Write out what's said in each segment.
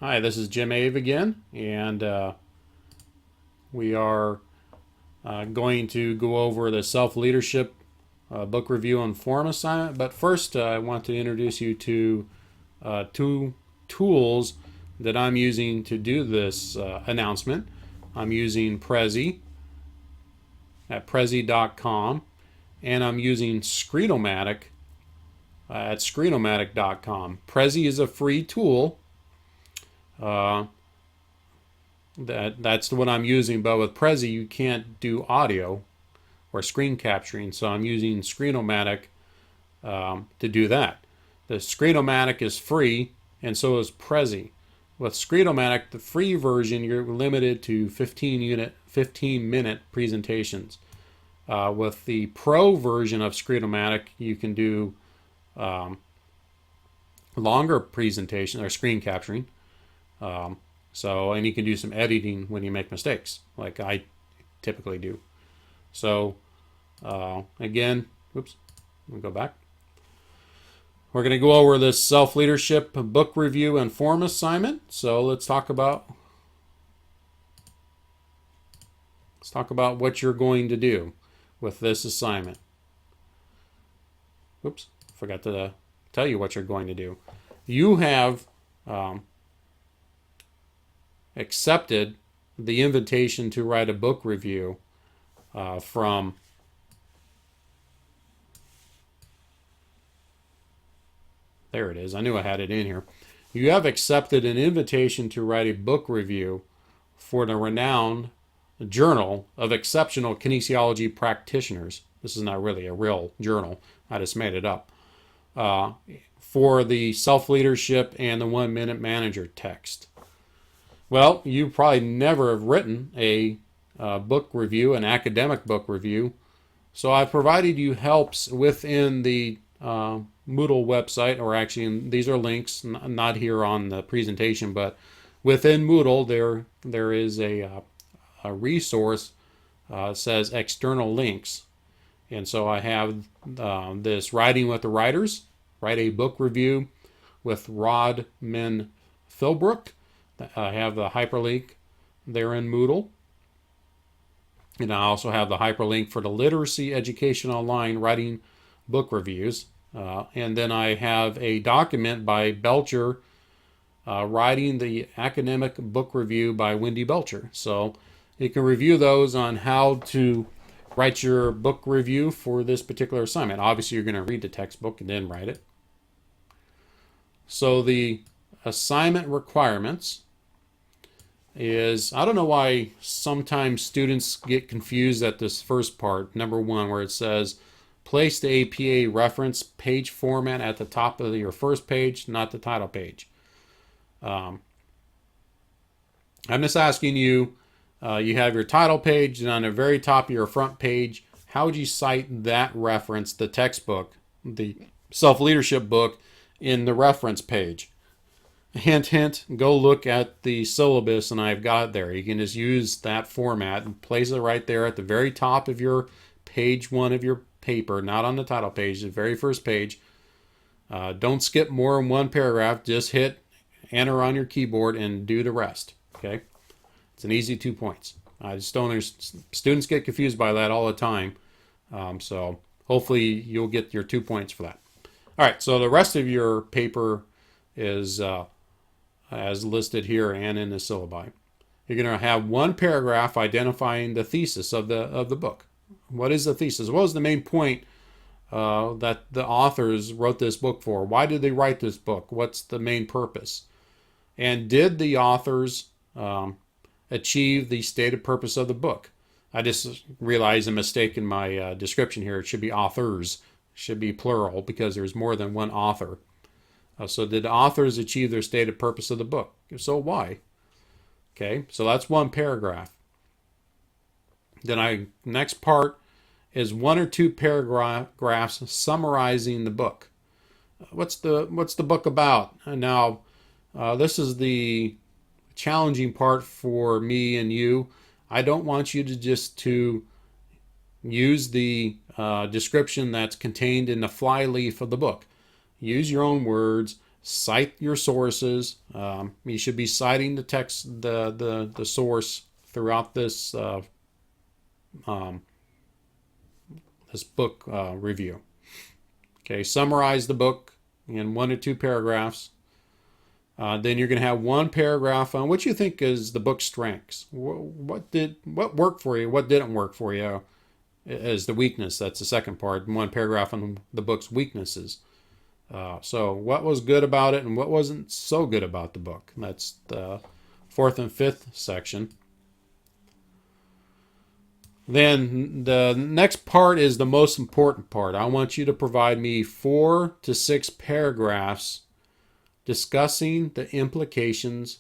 Hi, this is Jim Ave again, and we are going to go over the self-leadership book review and form assignment. But first, I want to introduce you to two tools that I'm using to do this announcement. I'm using Prezi at Prezi.com, and I'm using Screenomatic at Screenomatic.com. Prezi is a free tool. Uh, that's the one I'm using, but with Prezi you can't do audio or screen capturing, so I'm using Screenomatic to do that. The Screenomatic is free, and so is Prezi. With Screenomatic, the free version, you're limited to 15-minute presentations. With the Pro version of Screenomatic, you can do longer presentations or screen capturing. And you can do some editing when you make mistakes, like I typically do. So, again, oops, let me go back. We're going to go over this self-leadership book review and form assignment. So let's talk about what you're going to do with this assignment. Oops, forgot to tell you what you're going to do. You have accepted the invitation to write a book review from there it is. I knew I had it in here. You have accepted an invitation to write a book review for the renowned Journal of Exceptional Kinesiology Practitioners. This is not really a real journal. I just made it up. For the self-leadership and the 1-minute manager text. Well, you probably never have written a book review, an academic book review. So I've provided you helps within the Moodle website, or actually these are links, not here on the presentation, but within Moodle there is a resource says external links. And so I have this Writing with the Writers, write a book review with Rodman Philbrook. I have the hyperlink there in Moodle. And I also have the hyperlink for the Literacy Education Online writing book reviews. And then I have a document by Belcher, writing the academic book review by Wendy Belcher. So you can review those on how to write your book review for this particular assignment. Obviously, you're going to read the textbook and then write it. So the assignment requirements is, I don't know why sometimes students get confused at this first part, number 1, where it says place the APA reference page format at the top of your first page, not the title page. I'm just asking you, you have your title page, and on the very top of your front page, how would you cite that reference, the textbook, the self-leadership book, in the reference page? Hint, hint, go look at the syllabus, and I've got it there. You can just use that format and place it right there at the very top of your page 1 of your paper, not on the title page, the very first page. Don't skip more than one paragraph. Just hit enter on your keyboard and do the rest. Okay? It's an easy 2 points. I just don't understand. Students get confused by that all the time. So hopefully you'll get your 2 points for that. All right, so the rest of your paper is as listed here and in the syllabi. You're going to have one paragraph identifying the thesis of the book. What is the thesis? What was the main point that the authors wrote this book for? Why did they write this book? What's the main purpose? And did the authors achieve the stated purpose of the book? I just realized a mistake in my description here. It should be authors. It should be plural because there's more than one author. So did the authors achieve their stated purpose of the book? If so, why? Okay, so that's one paragraph. Then next part is 1 or 2 paragraphs summarizing the book. What's the book about? Now, this is the challenging part for me and you. I don't want you to just use the description that's contained in the flyleaf of the book. Use your own words. Cite your sources. You should be citing the text, the source throughout this this book review. Okay, summarize the book in 1 to 2 paragraphs. Then you're going to have one paragraph on what you think is the book's strengths. What worked for you? What didn't work for you? As the weakness. That's the second part. One paragraph on the book's weaknesses. So what was good about it and what wasn't so good about the book. That's the 4th and 5th section. Then the next part is the most important part. I want you to provide me 4 to 6 paragraphs discussing the implications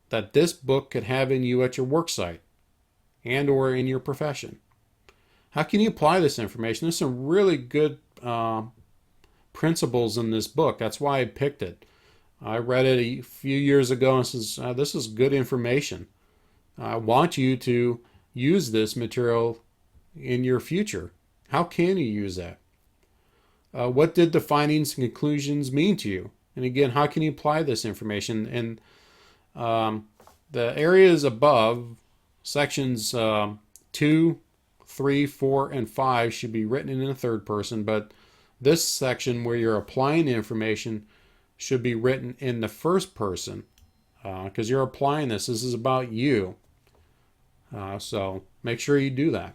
that this book could have in you at your work site and or in your profession. How can you apply this information? There's some really good principles in this book. That's why I picked it. I read it a few years ago and says, this is good information. I want you to use this material in your future. How can you use that? What did the findings and conclusions mean to you? And again, how can you apply this information? And the areas above, sections 2, 3, 4, and 5 should be written in the third person, but this section where you're applying the information should be written in the first person because you're applying this. This is about you. So make sure you do that.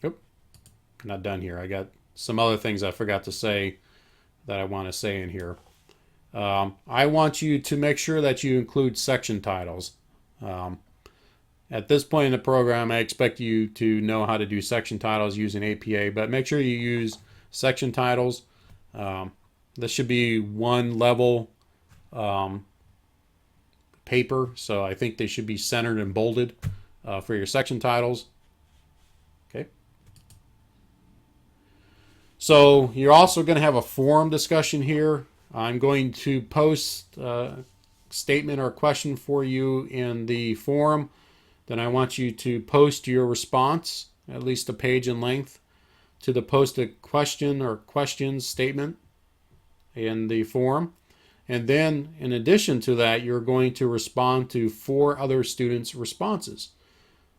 Oop, not done here. I got some other things I forgot to say that I want to say in here. I want you to make sure that you include section titles. At this point in the program, I expect you to know how to do section titles using APA, but make sure you use section titles. This should be one level paper, so I think they should be centered and bolded for your section titles. Okay. So you're also going to have a forum discussion here. I'm going to post a statement or a question for you in the forum. Then I want you to post your response, at least a page in length, to the posted question or questions statement in the forum. And then, in addition to that, you're going to respond to 4 other students' responses.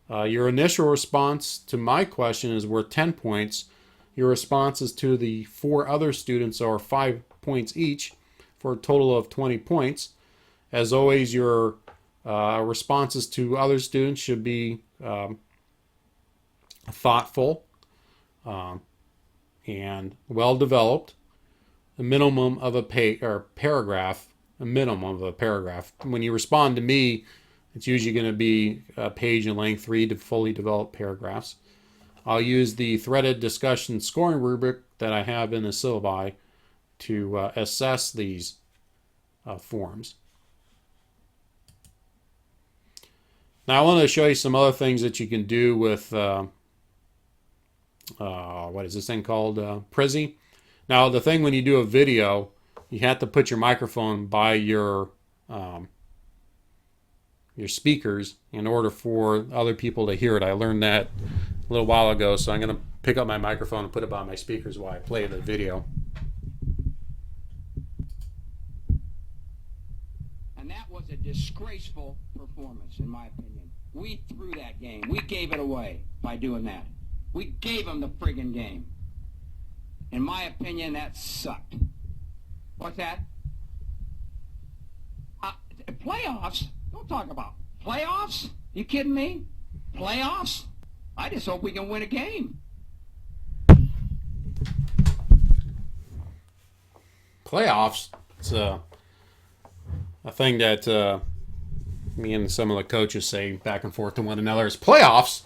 Your initial response to my question is worth 10 points. Your responses to the 4 other students are 5 points each, for a total of 20 points. As always, your responses to other students should be thoughtful and well developed. A minimum of a paragraph. A minimum of a paragraph. When you respond to me, it's usually going to be a page in length, 3 to fully developed paragraphs. I'll use the threaded discussion scoring rubric that I have in the syllabi to assess these forms. Now I want to show you some other things that you can do with, what is this thing called? Prezi. Now the thing when you do a video, you have to put your microphone by your speakers in order for other people to hear it. I learned that a little while ago, so I'm going to pick up my microphone and put it by my speakers while I play the video. And that was a disgraceful performance, in my opinion. We threw that game. We gave it away by doing that. We gave them the friggin' game. In my opinion, that sucked. What's that? Playoffs? Don't talk about playoffs. You kidding me? Playoffs? I just hope we can win a game. Playoffs? It's a thing that me and some of the coaches say back and forth to one another. Is playoffs?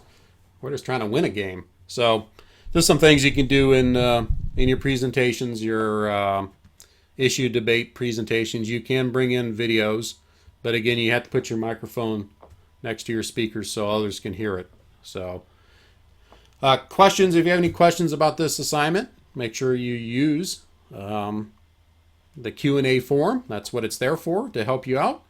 We're just trying to win a game. So there's some things you can do in your presentations, your issue debate presentations. You can bring in videos, but again, you have to put your microphone next to your speakers so others can hear it. So questions, if you have any questions about this assignment, make sure you use the Q&A forum. That's what it's there for, to help you out.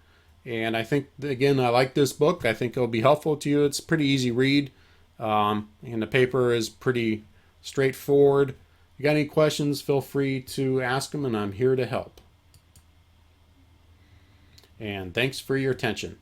And I think, again, I like this book. I think it'll be helpful to you. It's a pretty easy read, and the paper is pretty straightforward. you got any questions, feel free to ask them, and I'm here to help. And thanks for your attention.